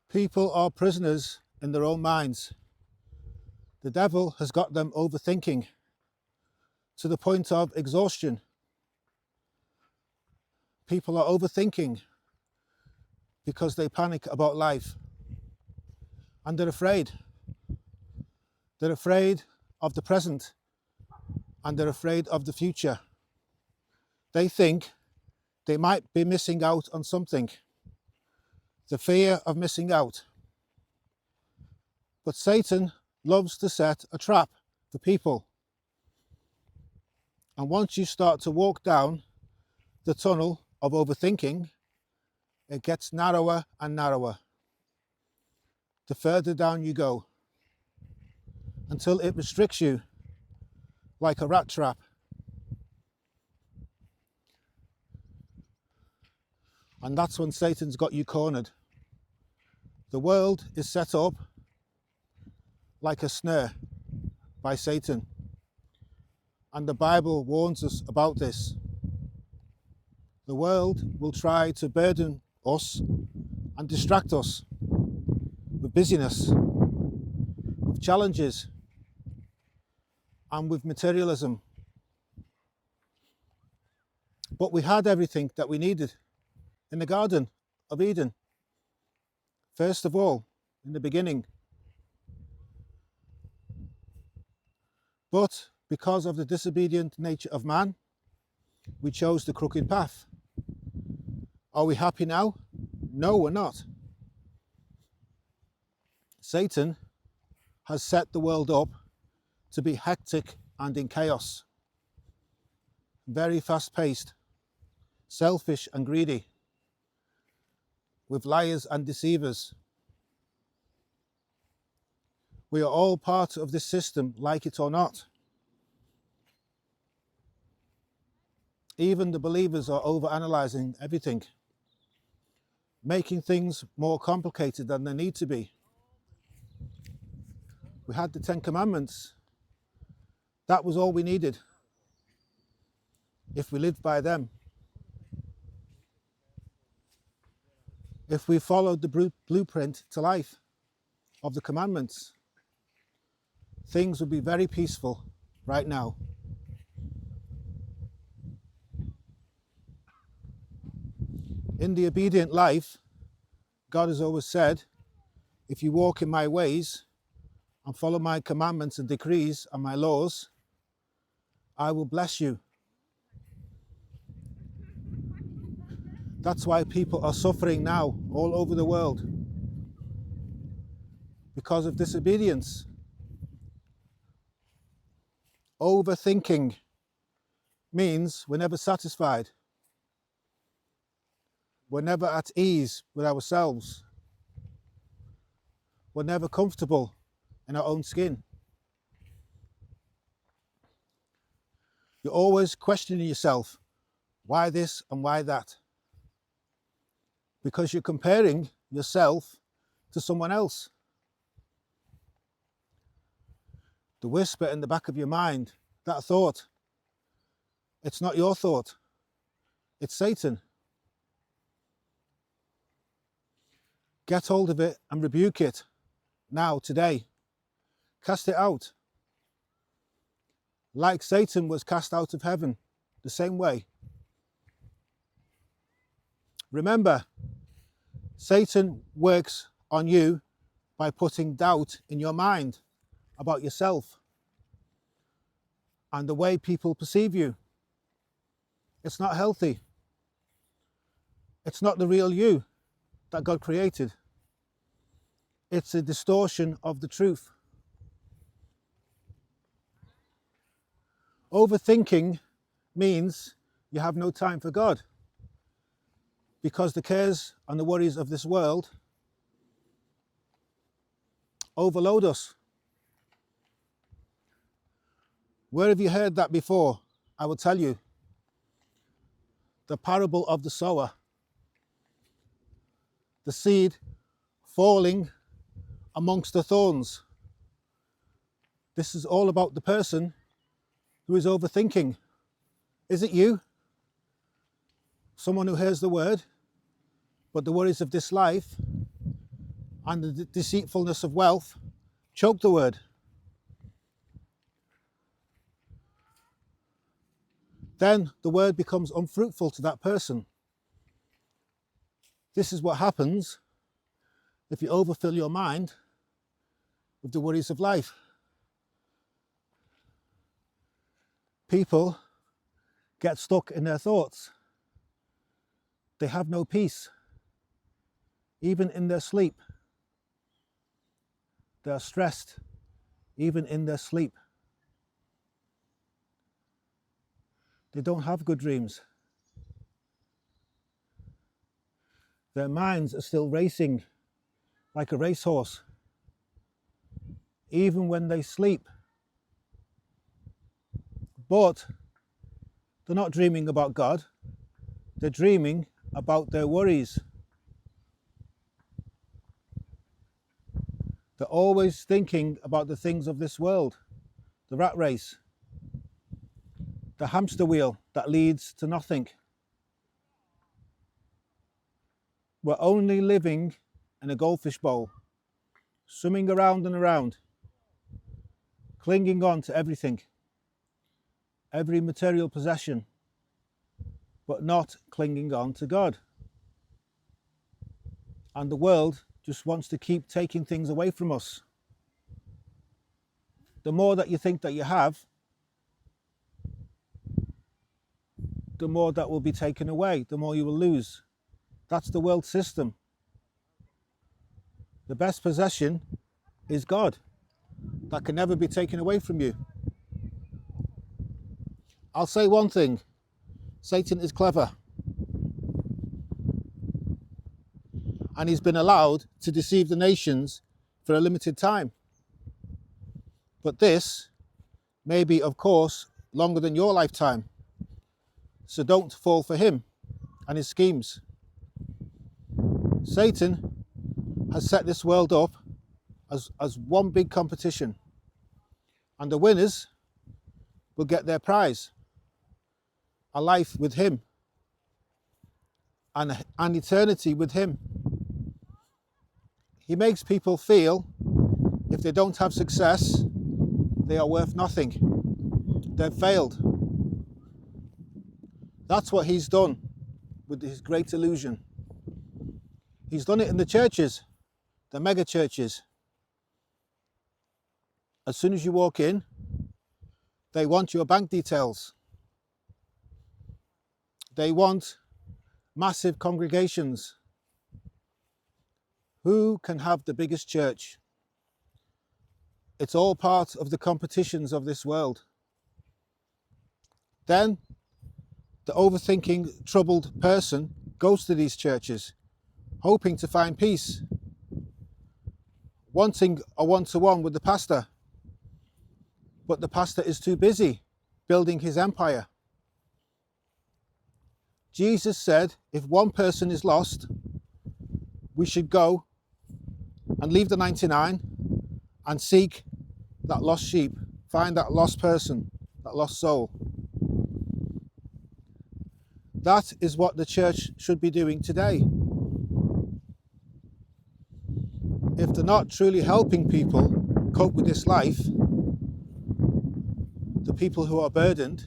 People are prisoners in their own minds. The devil has got them overthinking to the point of exhaustion. People are overthinking because they panic about life and they're afraid. They're afraid of the present and they're afraid of the future. They think they might be missing out on something. The fear of missing out. But Satan loves to set a trap for people. And once you start to walk down the tunnel of overthinking, it gets narrower and narrower the further down you go, until it restricts you like a rat trap. And that's when Satan's got you cornered. The world is set up like a snare by Satan. And the Bible warns us about this. The world will try to burden us and distract us with busyness, with challenges, and with materialism. But we had everything that we needed in the Garden of Eden. First of all, in the beginning. But because of the disobedient nature of man, we chose the crooked path. Are we happy now? No, we're not. Satan has set the world up to be hectic and in chaos. Very fast-paced, selfish and greedy, with liars and deceivers. We are all part of this system, like it or not. Even the believers are overanalyzing everything, making things more complicated than they need to be. We had the 10 Commandments. That was all we needed, if we lived by them. If we followed the blueprint to life of the commandments, things would be very peaceful right now. In the obedient life, God has always said, if you walk in my ways and follow my commandments and decrees and my laws, I will bless you. That's why people are suffering now all over the world, because of disobedience. Overthinking means we're never satisfied. We're never at ease with ourselves. We're never comfortable in our own skin. You're always questioning yourself, why this and why that? Because you're comparing yourself to someone else. The whisper in the back of your mind, that thought, it's not your thought, it's Satan. Get hold of it and rebuke it now, today. Cast it out. Like Satan was cast out of heaven, the same way. Remember, Satan works on you by putting doubt in your mind about yourself and the way people perceive you. It's not healthy. It's not the real you that God created. It's a distortion of the truth. Overthinking means you have no time for God, because the cares and the worries of this world overload us. Where have you heard that before? I will tell you. The parable of the sower. The seed falling amongst the thorns. This is all about the person who is overthinking. Is it you? Someone who hears the word, but the worries of this life and the deceitfulness of wealth choke the word. Then the word becomes unfruitful to that person. This is what happens if you overfill your mind with the worries of life. People get stuck in their thoughts. They have no peace, even in their sleep. They are stressed, even in their sleep. They don't have good dreams. Their minds are still racing like a racehorse, even when they sleep. But they're not dreaming about God. They're dreaming about their worries. They're always thinking about the things of this world, the rat race, the hamster wheel that leads to nothing. We're only living in a goldfish bowl, swimming around and around, clinging on to everything, every material possession, but not clinging on to God. And the world just wants to keep taking things away from us. The more that you think that you have, the more that will be taken away, the more you will lose. That's the world system. The best possession is God. That can never be taken away from you. I'll say one thing. Satan is clever. And he's been allowed to deceive the nations for a limited time. But this may be, of course, longer than your lifetime. So don't fall for him and his schemes. Satan has set this world up as one big competition. And the winners will get their prize. A life with him. And an eternity with him. He makes people feel if they don't have success, they are worth nothing. They've failed. That's what he's done with his great illusion. He's done it in the churches, the mega churches. As soon as you walk in, they want your bank details. They want massive congregations. Who can have the biggest church? It's all part of the competitions of this world. Then the overthinking, troubled person goes to these churches, hoping to find peace, wanting a one-to-one with the pastor. But the pastor is too busy building his empire. Jesus said, if one person is lost, we should go and leave the 99 and seek that lost sheep, find that lost person, that lost soul. That is what the church should be doing today. If they're not truly helping people cope with this life, the people who are burdened,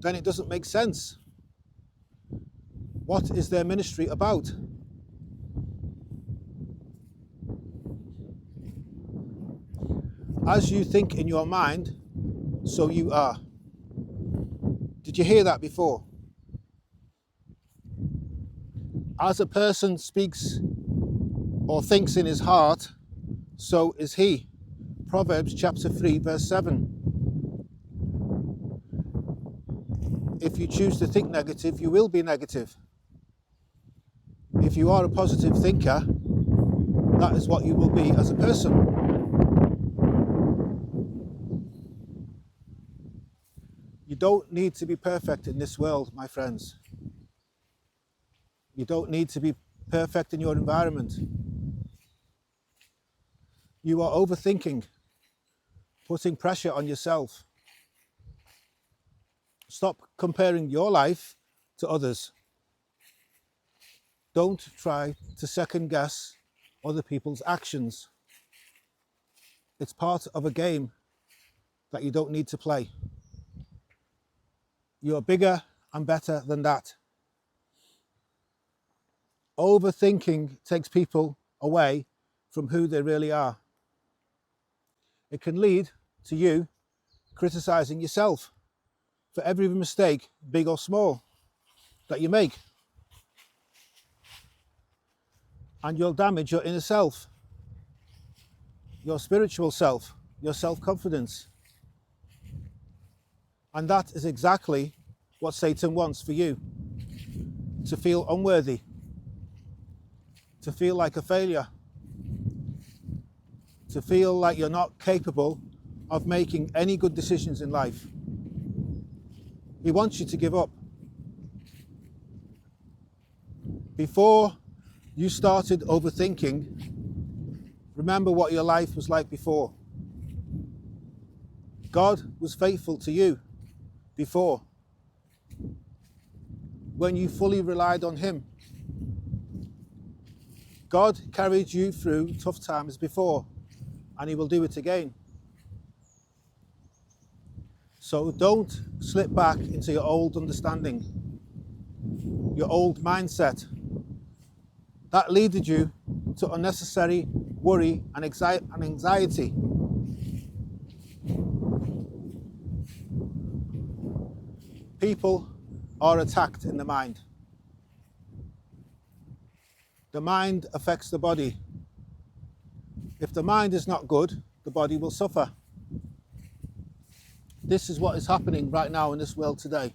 then it doesn't make sense. What is their ministry about? As you think in your mind, so you are. Did you hear that before? As a person speaks or thinks in his heart, so is he. Proverbs chapter 3 verse 7. If you choose to think negative, you will be negative. If you are a positive thinker, that is what you will be as a person. You don't need to be perfect in this world, my friends. You don't need to be perfect in your environment. You are overthinking, putting pressure on yourself. Stop comparing your life to others. Don't try to second guess other people's actions. It's part of a game that you don't need to play. You're bigger and better than that. Overthinking takes people away from who they really are. It can lead to you criticizing yourself for every mistake, big or small, that you make. And you'll damage your inner self, your spiritual self, your self-confidence. And that is exactly what Satan wants for you. To feel unworthy, to feel like a failure, to feel like you're not capable of making any good decisions in life. He wants you to give up. Before you started overthinking, remember what your life was like before. God was faithful to you before, when you fully relied on him. God carried you through tough times before, and he will do it again. So don't slip back into your old understanding, your old mindset. That leaded you to unnecessary worry and anxiety. People are attacked in the mind. The mind affects the body. If the mind is not good, the body will suffer. This is what is happening right now in this world today.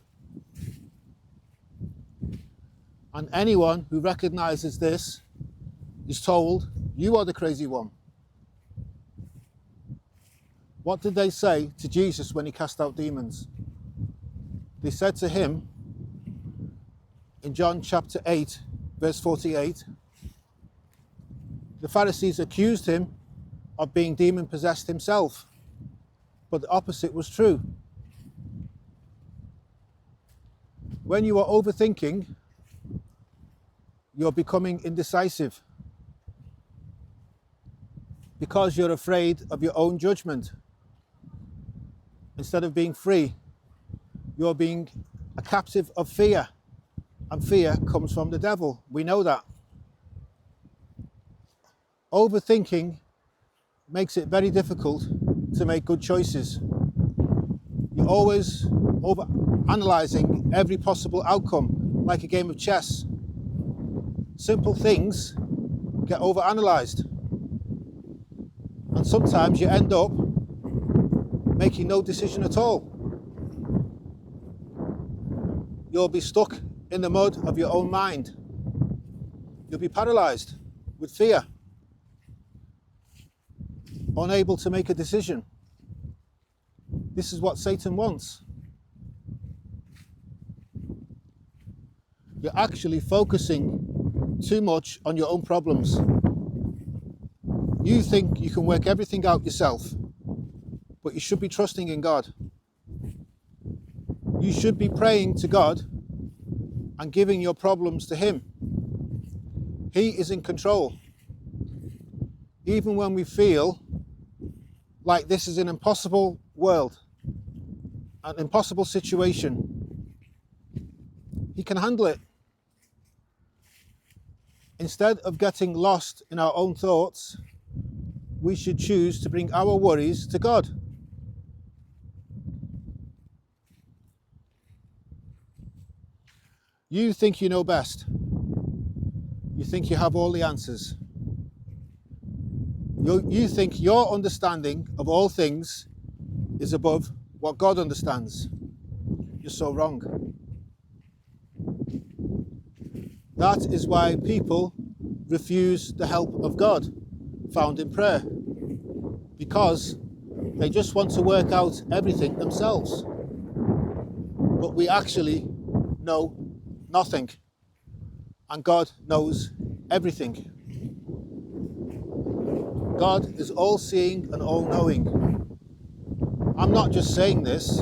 And anyone who recognizes this is told, you are the crazy one. What did they say to Jesus when he cast out demons? They said to him in John chapter 8, verse 48, the Pharisees accused him of being demon-possessed himself, but the opposite was true. When you are overthinking, you're becoming indecisive because you're afraid of your own judgment. Instead of being free, you're being a captive of fear, and fear comes from the devil. We know that. Overthinking makes it very difficult to make good choices. You're always over-analysing every possible outcome, like a game of chess. Simple things get over-analysed, and sometimes you end up making no decision at all. You'll be stuck in the mud of your own mind. You'll be paralysed with fear, unable to make a decision. This is what Satan wants. You're actually focusing too much on your own problems. You think you can work everything out yourself, but you should be trusting in God. You should be praying to God and giving your problems to him. He is in control. Even when we feel like this is an impossible world, an impossible situation, he can handle it. Instead of getting lost in our own thoughts, we should choose to bring our worries to God. You think you know best. You think you have all the answers. You think your understanding of all things is above what God understands. You're so wrong. That is why people refuse the help of God found in prayer, because they just want to work out everything themselves. But we actually know nothing, and God knows everything. God is all-seeing and all-knowing. I'm not just saying this.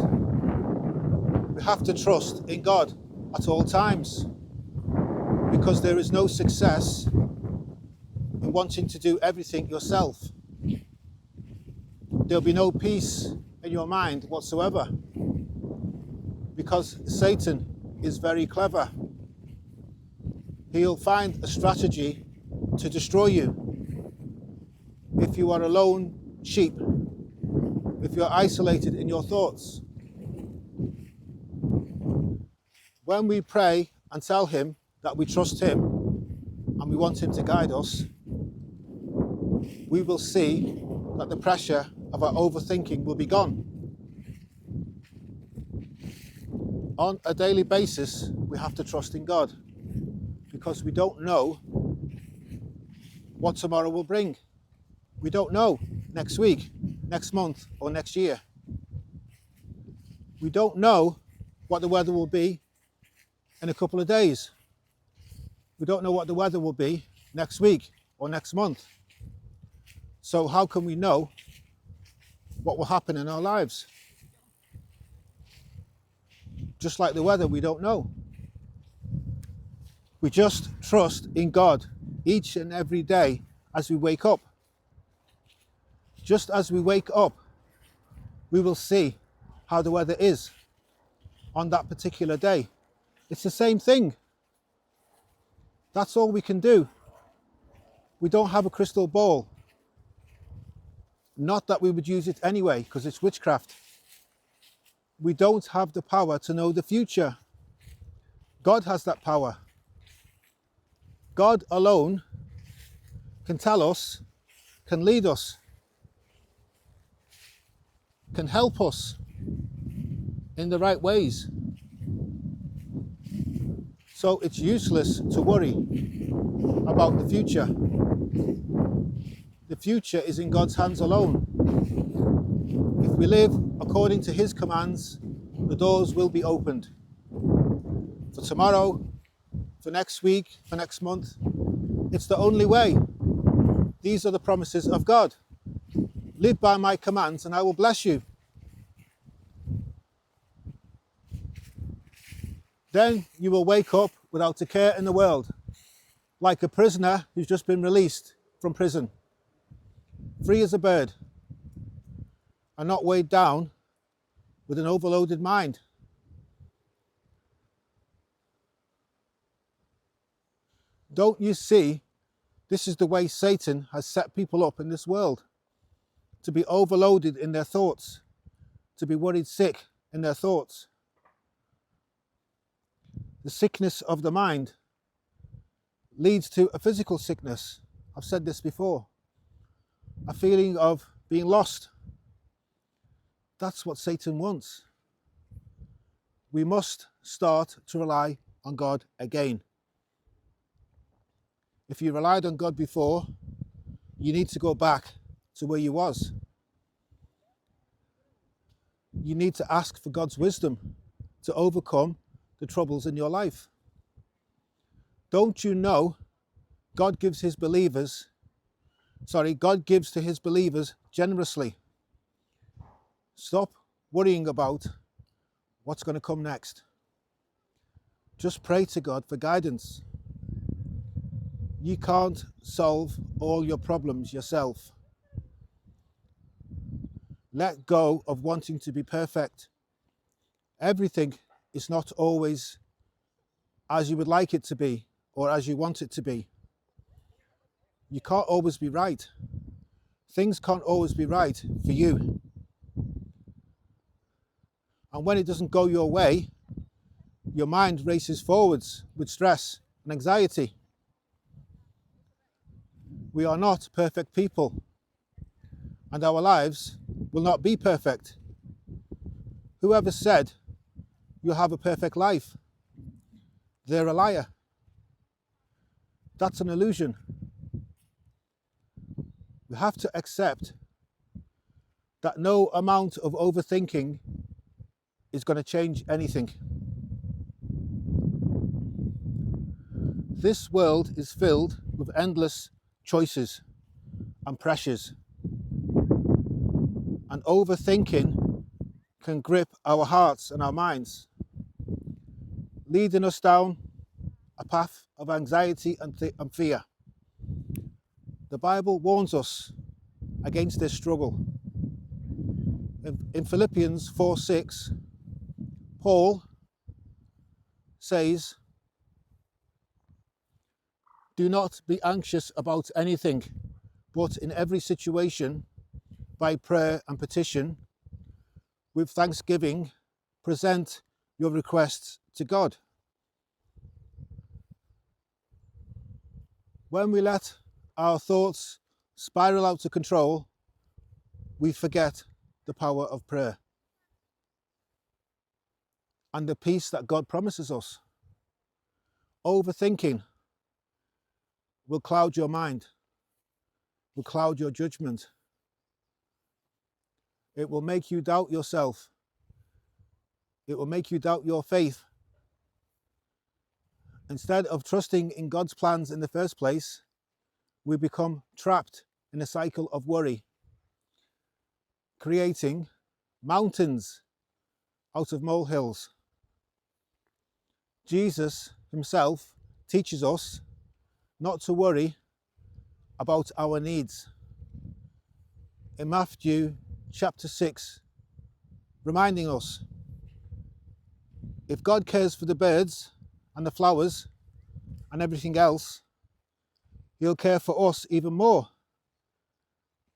We have to trust in God at all times, because there is no success in wanting to do everything yourself. There'll be no peace in your mind whatsoever, because Satan is very clever. He'll find a strategy to destroy you. If you are a lone sheep, if you're isolated in your thoughts. When we pray and tell him that we trust him and we want him to guide us, we will see that the pressure of our overthinking will be gone. On a daily basis, we have to trust in God, because we don't know what tomorrow will bring. We don't know next week, next month, or next year. We don't know what the weather will be in a couple of days. We don't know what the weather will be next week or next month. So how can we know what will happen in our lives? Just like the weather, we don't know. We just trust in God each and every day as we wake up. Just as we wake up, we will see how the weather is on that particular day. It's the same thing. That's all we can do. We don't have a crystal ball. Not that we would use it anyway, because it's witchcraft. We don't have the power to know the future. God has that power. God alone can tell us, can lead us, can help us in the right ways. So it's useless to worry about the future. The future is in God's hands alone. If we live according to his commands, the doors will be opened. For tomorrow, for next week, for next month, it's the only way. These are the promises of God. Live by my commands and I will bless you. Then you will wake up without a care in the world, like a prisoner who's just been released from prison, free as a bird, and not weighed down with an overloaded mind. Don't you see, this is the way Satan has set people up in this world, to be overloaded in their thoughts, to be worried sick in their thoughts. The sickness of the mind leads to a physical sickness. I've said this before. A feeling of being lost. That's what Satan wants. We must start to rely on God again. If you relied on God before, you need to go back to where you was. You need to ask for God's wisdom to overcome the troubles in your life. Don't you know God gives to his believers generously. Stop worrying about what's going to come next. Just pray to God for guidance. You can't solve all your problems yourself. Let go of wanting to be perfect. Everything is not always as you would like it to be or as you want it to be. You can't always be right. Things can't always be right for you. And when it doesn't go your way, your mind races forwards with stress and anxiety. We are not perfect people, and our lives will not be perfect. Whoever said you'll have a perfect life, they're a liar. That's an illusion. We have to accept that no amount of overthinking is going to change anything. This world is filled with endless choices and pressures. And overthinking can grip our hearts and our minds, leading us down a path of anxiety and fear. The Bible warns us against this struggle. In Philippians 4:6, Paul says, "Do not be anxious about anything, but in every situation, by prayer and petition, with thanksgiving, present your requests to God." When we let our thoughts spiral out of control, we forget the power of prayer and the peace that God promises us. Overthinking will cloud your mind, will cloud your judgment. It will make you doubt yourself. It will make you doubt your faith. Instead of trusting in God's plans in the first place, we become trapped in a cycle of worry, creating mountains out of molehills. Jesus himself teaches us not to worry about our needs. In Matthew chapter 6, reminding us, if God cares for the birds and the flowers and everything else, he'll care for us even more,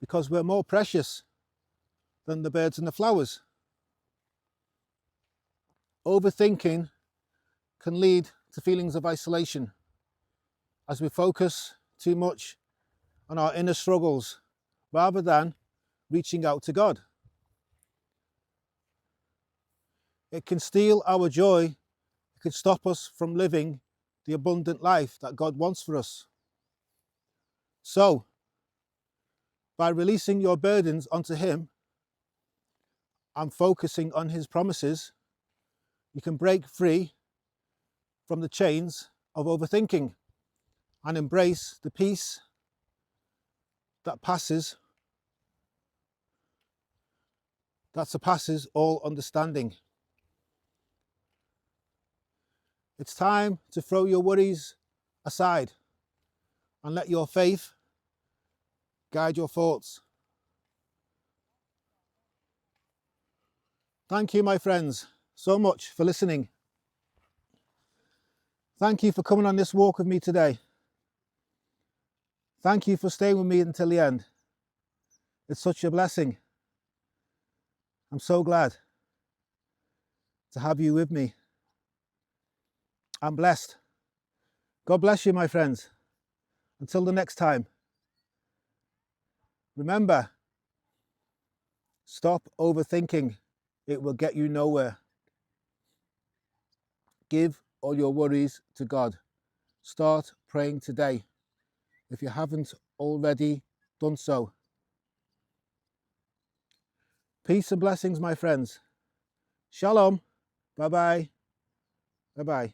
because we're more precious than the birds and the flowers. Overthinking can lead to feelings of isolation as we focus too much on our inner struggles rather than reaching out to God. It can steal our joy. It can stop us from living the abundant life that God wants for us. So, by releasing your burdens onto him and focusing on his promises, you can break free from the chains of overthinking and embrace the peace that surpasses all understanding. It's time to throw your worries aside and let your faith guide your thoughts. Thank you, my friends, so much for listening. Thank you for coming on this walk with me today. Thank you for staying with me until the end. It's such a blessing. I'm so glad to have you with me. I'm blessed. God bless you, my friends. Until the next time. Remember, stop overthinking. It will get you nowhere. Give all your worries to God. Start praying today, if you haven't already done so. Peace and blessings, my friends. Shalom. Bye-bye. Bye-bye.